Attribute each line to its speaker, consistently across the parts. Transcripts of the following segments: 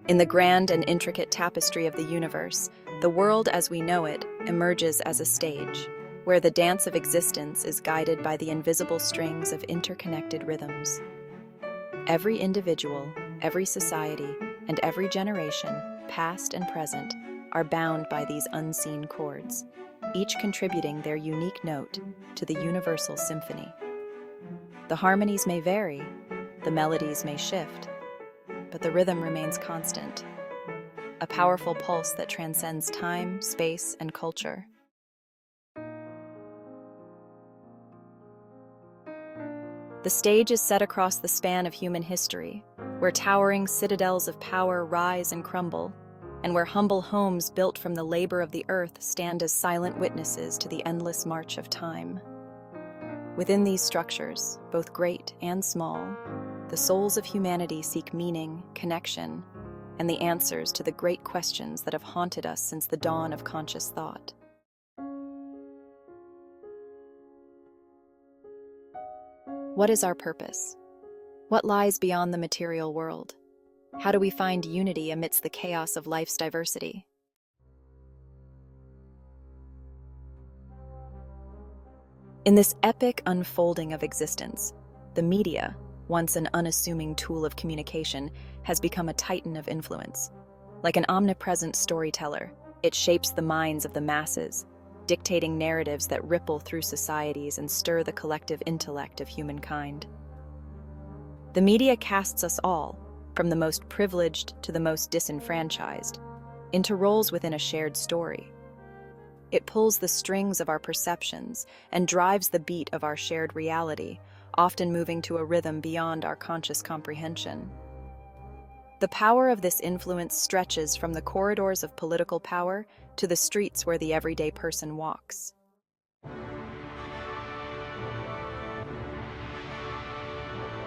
Speaker 1: In the grand and intricate tapestry of the universe, the world as we know it emerges as a stage, where the dance of existence is guided by the invisible strings of interconnected rhythms. Every individual, every society, and every generation, past and present, are bound by these unseen chords, each contributing their unique note to the universal symphony. The harmonies may vary, the melodies may shift, but the rhythm remains constant, a powerful pulse that transcends time, space, and culture. The stage is set across the span of human history, where towering citadels of power rise and crumble, and where humble homes built from the labor of the earth stand as silent witnesses to the endless march of time. Within these structures, both great and small, the souls of humanity seek meaning, connection, and the answers to the great questions that have haunted us since the dawn of conscious thought. What is our purpose? What lies beyond the material world? How do we find unity amidst the chaos of life's diversity? In this epic unfolding of existence, the media, once an unassuming tool of communication, has become a titan of influence. Like an omnipresent storyteller, it shapes the minds of the masses, dictating narratives that ripple through societies and stir the collective intellect of humankind. The media casts us all, from the most privileged to the most disenfranchised, into roles within a shared story. It pulls the strings of our perceptions and drives the beat of our shared reality, often moving to a rhythm beyond our conscious comprehension. The power of this influence stretches from the corridors of political power to the streets where the everyday person walks.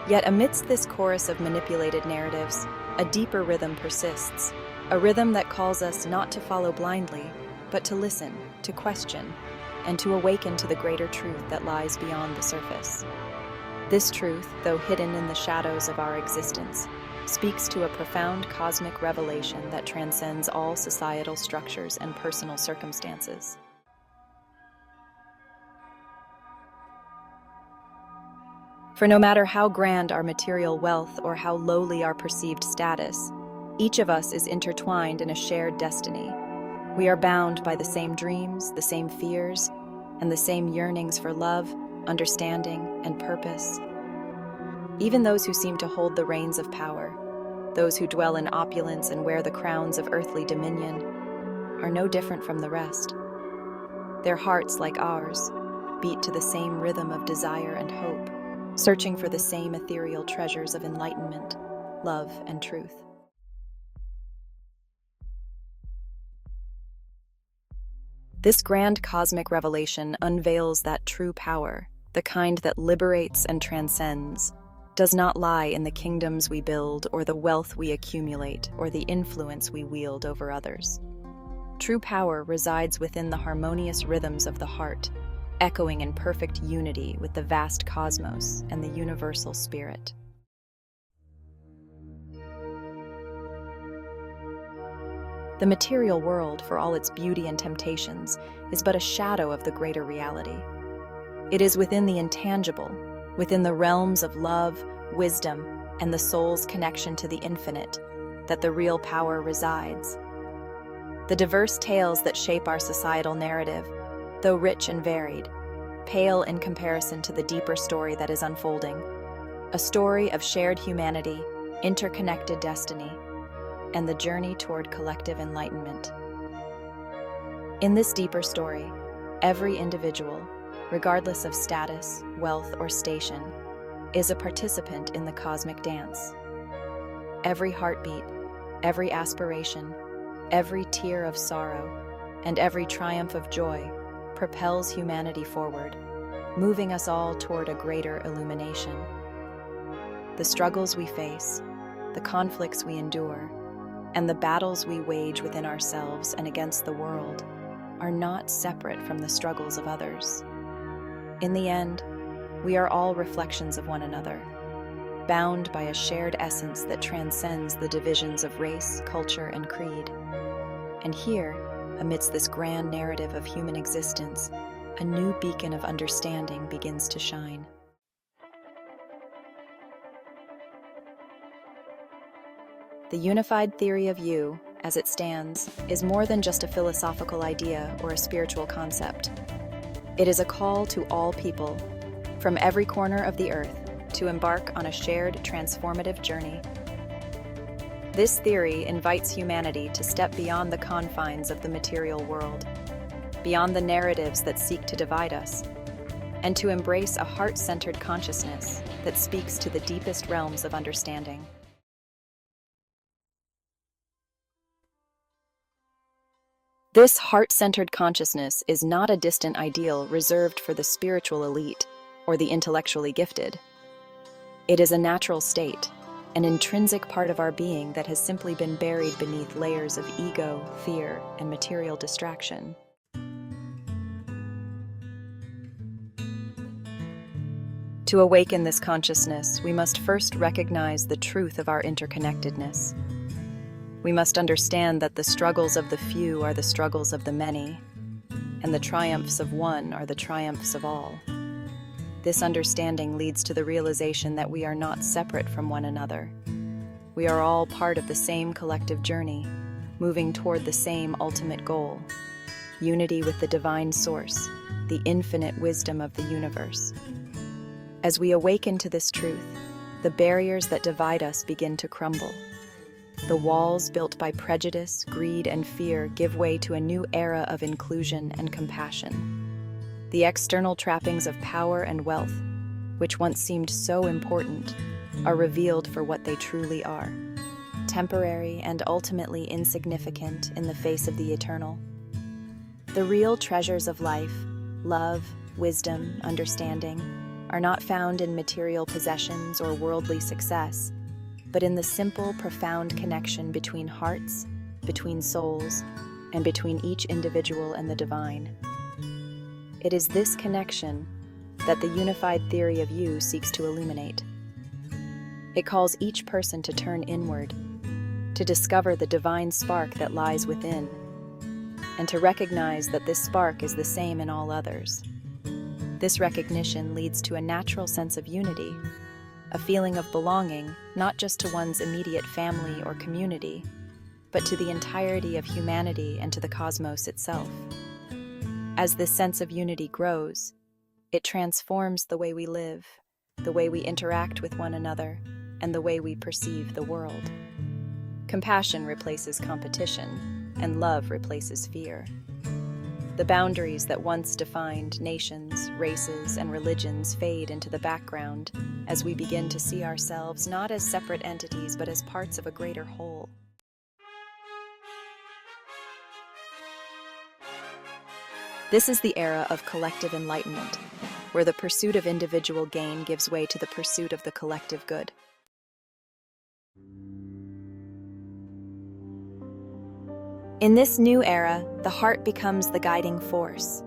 Speaker 1: Yet amidst this chorus of manipulated narratives, a deeper rhythm persists, a rhythm that calls us not to follow blindly, but to listen, to question, and to awaken to the greater truth that lies beyond the surface. This truth, though hidden in the shadows of our existence, speaks to a profound cosmic revelation that transcends all societal structures and personal circumstances. For no matter how grand our material wealth or how lowly our perceived status, each of us is intertwined in a shared destiny. We are bound by the same dreams, the same fears, and the same yearnings for love, understanding, and purpose. Even those who seem to hold the reins of power, those who dwell in opulence and wear the crowns of earthly dominion, are no different from the rest. Their hearts, like ours, beat to the same rhythm of desire and hope, searching for the same ethereal treasures of enlightenment, love, and truth. This grand cosmic revelation unveils that true power, the kind that liberates and transcends, does not lie in the kingdoms we build or the wealth we accumulate or the influence we wield over others. True power resides within the harmonious rhythms of the heart, echoing in perfect unity with the vast cosmos and the universal spirit. The material world, for all its beauty and temptations, is but a shadow of the greater reality. It is within the intangible, within the realms of love, wisdom, and the soul's connection to the infinite, that the real power resides. The diverse tales that shape our societal narrative, though rich and varied, pale in comparison to the deeper story that is unfolding, a story of shared humanity, interconnected destiny, and the journey toward collective enlightenment. In this deeper story, every individual, regardless of status, wealth, or station, is a participant in the cosmic dance. Every heartbeat, every aspiration, every tear of sorrow, and every triumph of joy propels humanity forward, moving us all toward a greater illumination. The struggles we face, the conflicts we endure, and the battles we wage within ourselves and against the world are not separate from the struggles of others. In the end, we are all reflections of one another, bound by a shared essence that transcends the divisions of race, culture, and creed. And here, amidst this grand narrative of human existence, a new beacon of understanding begins to shine. The unified theory of you, as it stands, is more than just a philosophical idea or a spiritual concept. It is a call to all people, from every corner of the earth, to embark on a shared transformative journey. This theory invites humanity to step beyond the confines of the material world, beyond the narratives that seek to divide us, and to embrace a heart-centered consciousness that speaks to the deepest realms of understanding. This heart-centered consciousness is not a distant ideal reserved for the spiritual elite or the intellectually gifted. It is a natural state, an intrinsic part of our being that has simply been buried beneath layers of ego, fear, and material distraction. To awaken this consciousness, we must first recognize the truth of our interconnectedness. We must understand that the struggles of the few are the struggles of the many, and the triumphs of one are the triumphs of all. This understanding leads to the realization that we are not separate from one another. We are all part of the same collective journey, moving toward the same ultimate goal: unity with the divine source, the infinite wisdom of the universe. As we awaken to this truth, the barriers that divide us begin to crumble. The walls built by prejudice, greed, and fear give way to a new era of inclusion and compassion. The external trappings of power and wealth, which once seemed so important, are revealed for what they truly are: temporary and ultimately insignificant in the face of the eternal. The real treasures of life, love, wisdom, understanding, are not found in material possessions or worldly success, but in the simple, profound connection between hearts, between souls, and between each individual and the divine. It is this connection that the unified theory of you seeks to illuminate. It calls each person to turn inward, to discover the divine spark that lies within, and to recognize that this spark is the same in all others. This recognition leads to a natural sense of unity, a feeling of belonging not just to one's immediate family or community, but to the entirety of humanity and to the cosmos itself. As this sense of unity grows, it transforms the way we live, the way we interact with one another, and the way we perceive the world. Compassion replaces competition, and love replaces fear. The boundaries that once defined nations, races, and religions fade into the background as we begin to see ourselves not as separate entities but as parts of a greater whole. This is the era of collective enlightenment, where the pursuit of individual gain gives way to the pursuit of the collective good. In this new era, the heart becomes the guiding force.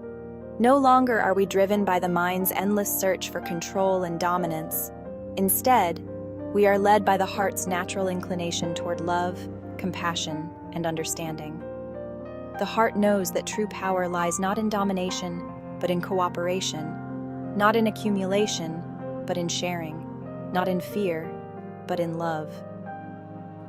Speaker 1: No longer are we driven by the mind's endless search for control and dominance. Instead, we are led by the heart's natural inclination toward love, compassion, and understanding. The heart knows that true power lies not in domination, but in cooperation, not in accumulation, but in sharing, not in fear, but in love.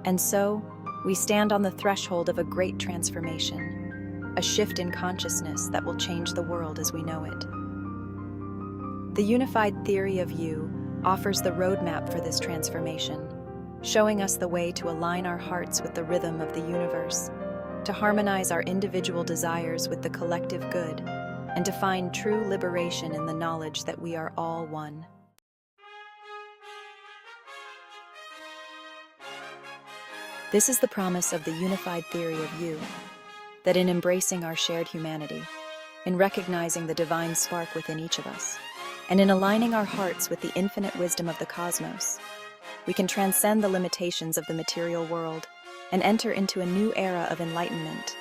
Speaker 1: And so, we stand on the threshold of a great transformation, a shift in consciousness that will change the world as we know it. The unified theory of you offers the roadmap for this transformation, showing us the way to align our hearts with the rhythm of the universe, to harmonize our individual desires with the collective good, and to find true liberation in the knowledge that we are all one. This is the promise of the unified theory of you, that in embracing our shared humanity, in recognizing the divine spark within each of us, and in aligning our hearts with the infinite wisdom of the cosmos, we can transcend the limitations of the material world and enter into a new era of enlightenment,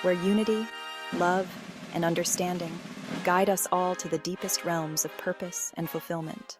Speaker 1: where unity, love, and understanding guide us all to the deepest realms of purpose and fulfillment.